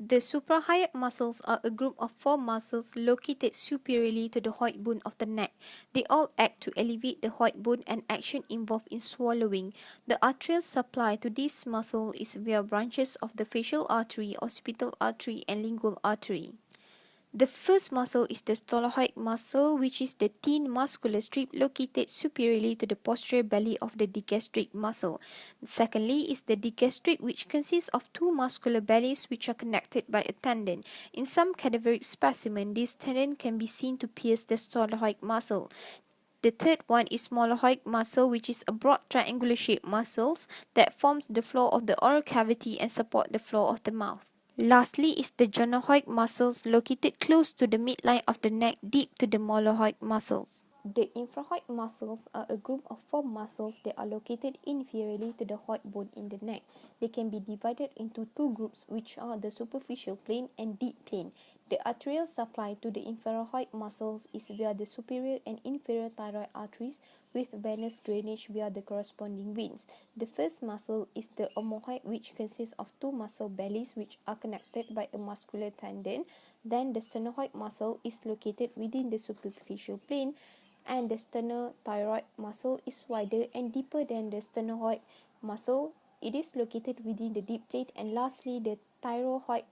The suprailiac muscles are a group of four muscles located superiorly to the hyoid bone of the neck. They all act to elevate the hyoid bone and action involved in swallowing. The arterial supply to this muscle is via branches of the facial artery, occipital artery, and lingual artery. The first muscle is the styloid muscle, which is the thin muscular strip located superiorly to the posterior belly of the digastric muscle. Secondly is the digastric, which consists of two muscular bellies which are connected by a tendon. In some cadaveric specimens, this tendon can be seen to pierce the styloid muscle. The third one is sphenoid muscle, which is a broad triangular shaped muscles that forms the floor of the oral cavity and support the floor of the mouth. Lastly is the genoid muscles located close to the midline of the neck deep to the molars muscles. The infrahyoid muscles are a group of four muscles that are located inferiorly to the hyoid bone in the neck. They can be divided into two groups, which are the superficial plane and deep plane. The arterial supply to the infrahyoid muscles is via the superior and inferior thyroid arteries with venous drainage via the corresponding veins. The first muscle is the omohyoid, which consists of two muscle bellies which are connected by a muscular tendon. Then the sternocleidomastoid muscle is located within the superficial plane, and the sternothyroid muscle is wider and deeper than the sternocleidomastoid muscle. It is located within the deep plane. And lastly, the thyroid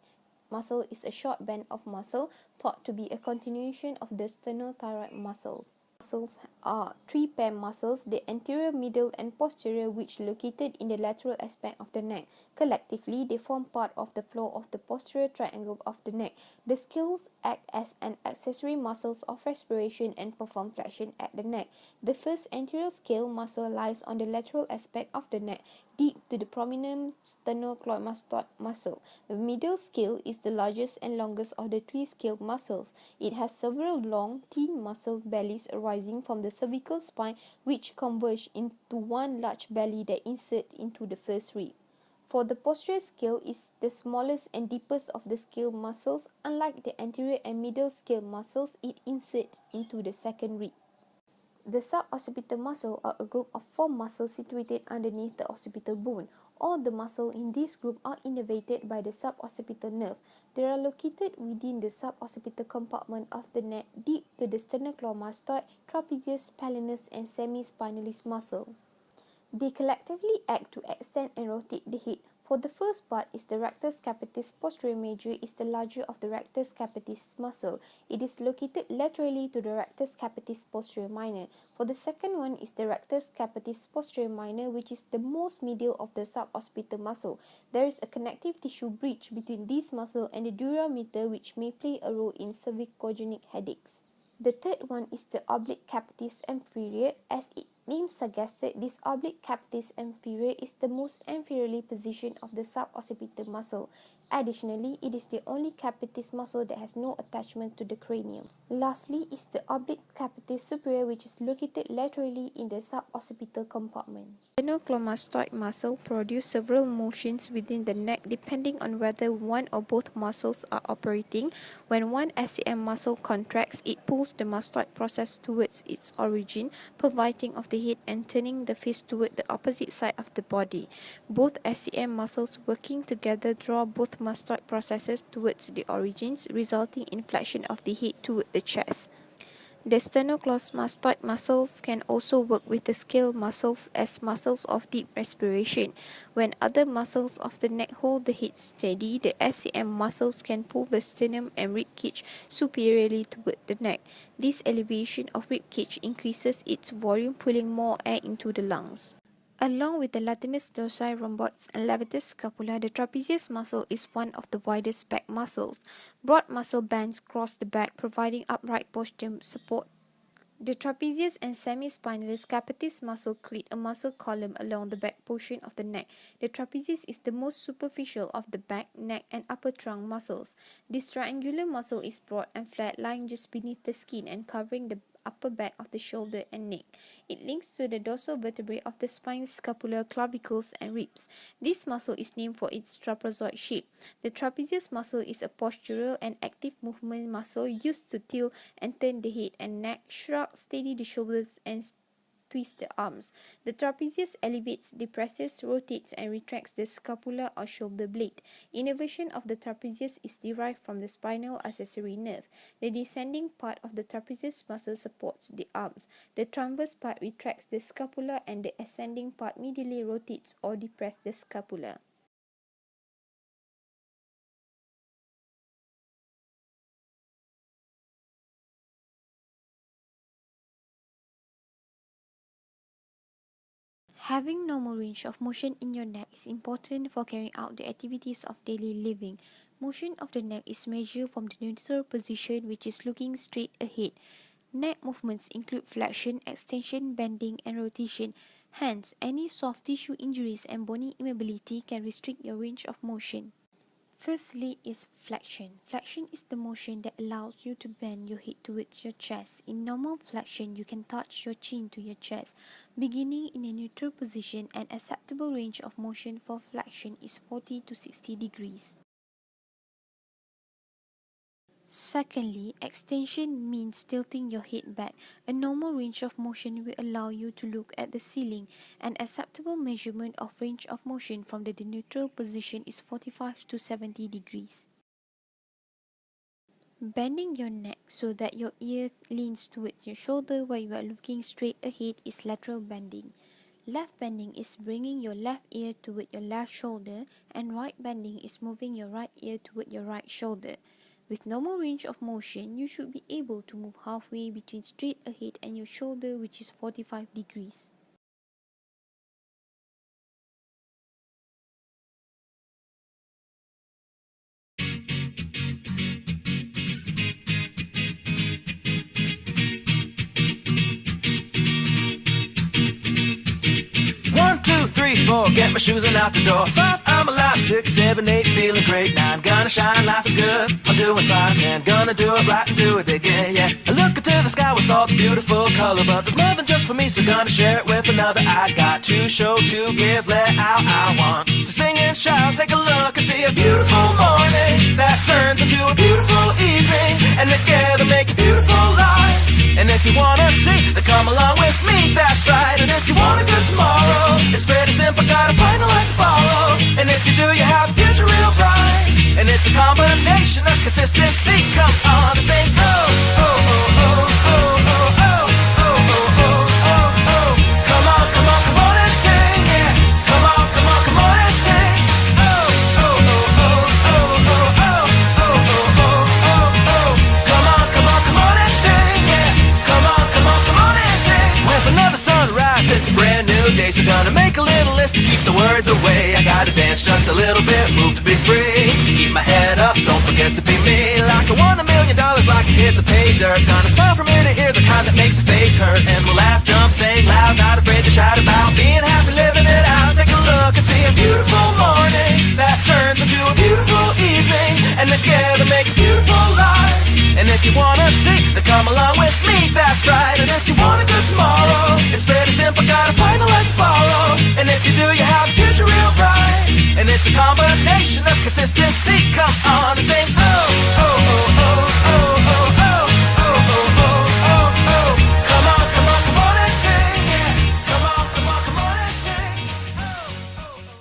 muscle is a short band of muscle thought to be a continuation of the sternothyroid muscles. Muscles are three pair muscles, the anterior, middle, and posterior, which located in the lateral aspect of the neck. Collectively, they form part of the floor of the posterior triangle of the neck. The scales act as an accessory muscles of respiration and perform flexion at the neck. The first anterior scale muscle lies on the lateral aspect of the neck, deep to the prominent sternocleidomastoid muscle. The middle scale is the largest and longest of the three scaled muscles. It has several long, thin muscle bellies arising from the cervical spine, which converge into one large belly that inserts into the first rib. For the posterior scale is the smallest and deepest of the scale muscles. Unlike the anterior and middle scale muscles, it inserts into the second rib. The suboccipital muscle are a group of four muscles situated underneath the occipital bone. All the muscles in this group are innervated by the suboccipital nerve. They are located within the suboccipital compartment of the neck deep to the sternocleidomastoid, trapezius, splenius, and semispinalis muscle. They collectively act to extend and rotate the head. For the first part is the rectus capitis posterior major is the larger of the rectus capitis muscle. It is located laterally to the rectus capitis posterior minor. For the second one is the rectus capitis posterior minor, which is the most medial of the suboccipital muscle. There is a connective tissue bridge between this muscle and the dura mater, which may play a role in cervicogenic headaches. The third one is the oblique capitis inferior. As its name suggested, this oblique capitis inferior is the most inferiorly positioned of the suboccipital muscle. Additionally, it is the only capitis muscle that has no attachment to the cranium. Lastly is the oblique capitis superior, which is located laterally in the suboccipital compartment. The sternocleidomastoid muscle produces several motions within the neck depending on whether one or both muscles are operating. When one SCM muscle contracts, it pulls the mastoid process towards its origin, pivoting of the head and turning the face toward the opposite side of the body. Both SCM muscles working together draw both mastoid processes towards the origins, resulting in flexion of the head toward the chest. The sternocleidomastoid muscles can also work with the scale muscles as muscles of deep respiration. When other muscles of the neck hold the head steady, the SCM muscles can pull the sternum and rib cage superiorly toward the neck. This elevation of rib cage increases its volume, pulling more air into the lungs. Along with the latissimus dorsi, rhomboids, and levator scapula, the trapezius muscle is one of the widest back muscles. Broad muscle bands cross the back, providing upright posture support. The trapezius and semispinalis capitis muscle create a muscle column along the back portion of the neck. The trapezius is the most superficial of the back, neck, and upper trunk muscles. This triangular muscle is broad and flat, lying just beneath the skin and covering the upper back of the shoulder and neck. It links to the dorsal vertebrae of the spine, scapula, clavicles, and ribs. This muscle is named for its trapezoid shape. The trapezius muscle is a postural and active movement muscle used to tilt and turn the head and neck, shrug, steady the shoulders, and twist the arms. The trapezius elevates, depresses, rotates, and retracts the scapula or shoulder blade. Innervation of the trapezius is derived from the spinal accessory nerve. The descending part of the trapezius muscle supports the arms. The transverse part retracts the scapula, and the ascending part medially rotates or depresses the scapula. Having normal range of motion in your neck is important for carrying out the activities of daily living. Motion of the neck is measured from the neutral position, which is looking straight ahead. Neck movements include flexion, extension, bending, and rotation. Hence, any soft tissue injuries and bony immobility can restrict your range of motion. Firstly is flexion. Flexion is the motion that allows you to bend your head towards your chest. In normal flexion, you can touch your chin to your chest. Beginning in a neutral position, an acceptable range of motion for flexion is 40 to 60 degrees. Secondly, extension means tilting your head back. A normal range of motion will allow you to look at the ceiling. An acceptable measurement of range of motion from the neutral position is 45 to 70 degrees. Bending your neck so that your ear leans towards your shoulder while you are looking straight ahead is lateral bending. Left bending is bringing your left ear toward your left shoulder, and right bending is moving your right ear toward your right shoulder. With normal range of motion, you should be able to move halfway between straight ahead and your shoulder, which is 45 degrees. One, two, three, four, get my shoes and out the door. Five, I'm alive. Six, seven, eight, feeling great. Nine, gonna shine, life is good. I'm doing fine. Ten, gonna do it right and do it again, yeah. I look into the sky with all its beautiful color, but there's more than just for me, so gonna share it with another. I got to show, to give, let out. I want to sing and shout. Take a look and see a beautiful morning that turns into a beautiful evening, and together make a beautiful life. And if you wanna see, then come along with me, that's right. And if you want a good tomorrow, it's pretty simple, gotta find a light to follow. And if you do, you have a future real bright. And it's a combination of consistency. Come on and sing, oh, oh, oh, oh, oh, oh, oh, oh, oh, oh, oh, oh. Come on, come on, come on and sing, yeah. Come on, come on, come on and sing. Oh, oh, oh, oh, oh, oh, oh, oh, oh, oh, oh, oh. Come on, come on, come on and sing, yeah. Come on, come on, come on and sing. With another sunrise, it's a brand new day, so gonna make a little list to keep the words away. I gotta dance just a little bit, move to be free, to keep my head up, don't forget to be me. Like I won $1 million, like a hit to pay dirt. Gonna smile from ear to ear, the kind that makes your face hurt. And we'll laugh, jump, sing loud, not afraid to shout about being happy, living it out. Take a look and see a beautiful morning that turns into a beautiful evening, and together make a beautiful life. And if you wanna see, then come along with me, that's right. And if you want a good tomorrow, it's pretty simple, gotta find a light to follow. And if you do, you have a future real bright. And it's a combination of consistency. Come on and sing, oh, oh, oh, oh, oh, oh, oh, oh, oh, oh, oh, oh. Come on, come on, come on and sing, yeah. Come on, come on, come on and sing. Oh, oh, oh.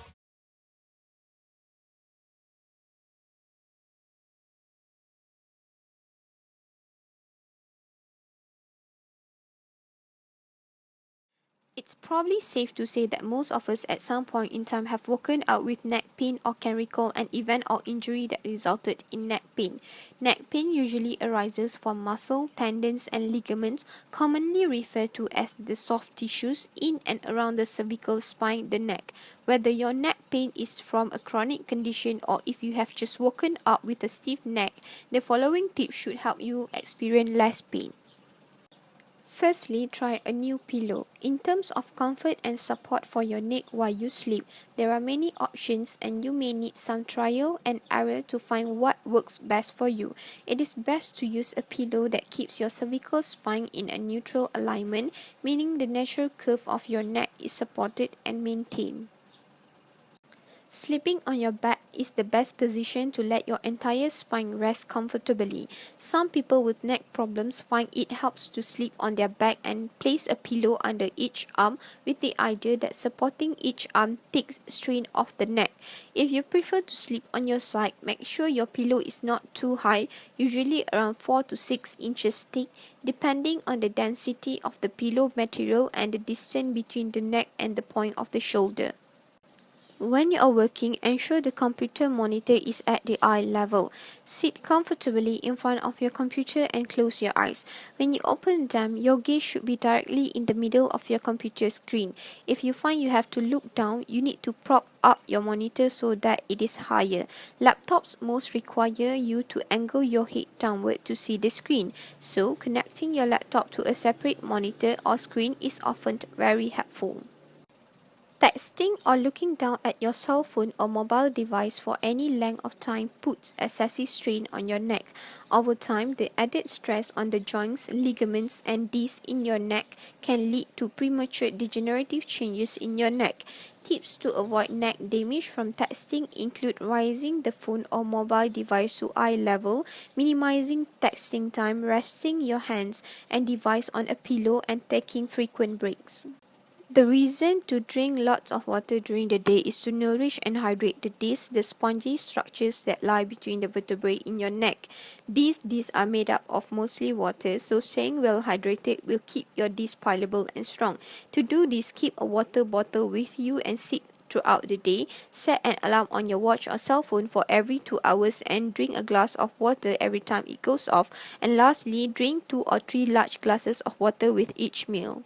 It's probably safe to say that most of us at some point in time have woken up with neck pain or can recall an event or injury that resulted in neck pain. Neck pain usually arises from muscle, tendons, and ligaments, commonly referred to as the soft tissues in and around the cervical spine, the neck. Whether your neck pain is from a chronic condition or if you have just woken up with a stiff neck, the following tips should help you experience less pain. Firstly, try a new pillow. In terms of comfort and support for your neck while you sleep, there are many options and you may need some trial and error to find what works best for you. It is best to use a pillow that keeps your cervical spine in a neutral alignment, meaning the natural curve of your neck is supported and maintained. Sleeping on your back is the best position to let your entire spine rest comfortably. Some people with neck problems find it helps to sleep on their back and place a pillow under each arm with the idea that supporting each arm takes strain off the neck. If you prefer to sleep on your side, make sure your pillow is not too high, usually around 4 to 6 inches thick, depending on the density of the pillow material and the distance between the neck and the point of the shoulder. When you are working, ensure the computer monitor is at the eye level. Sit comfortably in front of your computer and close your eyes. When you open them, your gaze should be directly in the middle of your computer screen. If you find you have to look down, you need to prop up your monitor so that it is higher. Laptops most require you to angle your head downward to see the screen, so connecting your laptop to a separate monitor or screen is often very helpful. Texting or looking down at your cell phone or mobile device for any length of time puts excessive strain on your neck. Over time, the added stress on the joints, ligaments, and discs in your neck can lead to premature degenerative changes in your neck. Tips to avoid neck damage from texting include raising the phone or mobile device to eye level, minimizing texting time, resting your hands and device on a pillow, and taking frequent breaks. The reason to drink lots of water during the day is to nourish and hydrate the discs, the spongy structures that lie between the vertebrae in your neck. These discs are made up of mostly water, so staying well hydrated will keep your discs pliable and strong. To do this, keep a water bottle with you and sip throughout the day. Set an alarm on your watch or cell phone for every 2 hours and drink a glass of water every time it goes off. And lastly, drink 2 or 3 large glasses of water with each meal.